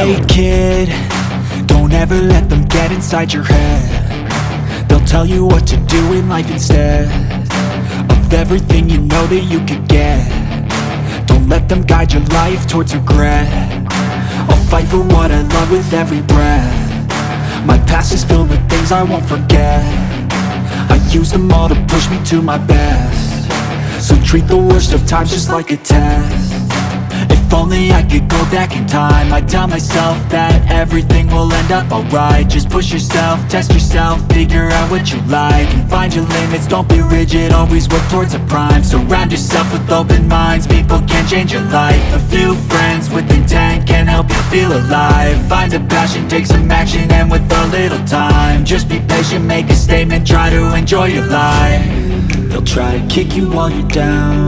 Hey kid, don't ever let them get inside your head. They'll tell you what to do in life instead of everything you know that you could get. Don't let them guide your life towards regret. I'll fight for what I love with every breath. My past is filled with things I won't forget. I use them all to push me to my best. So treat the worst of times just like a test. If only I could go back in time, I'd tell myself that everything will end up alright. Just push yourself, test yourself, figure out what you like, and find your limits, don't be rigid, always work towards a prime. Surround yourself with open minds, people can change your life. A few friends with intent can help you feel alive. Find a passion, take some action, and with a little time, just be patient, make a statement, try to enjoy your life. They'll try to kick you while you're down.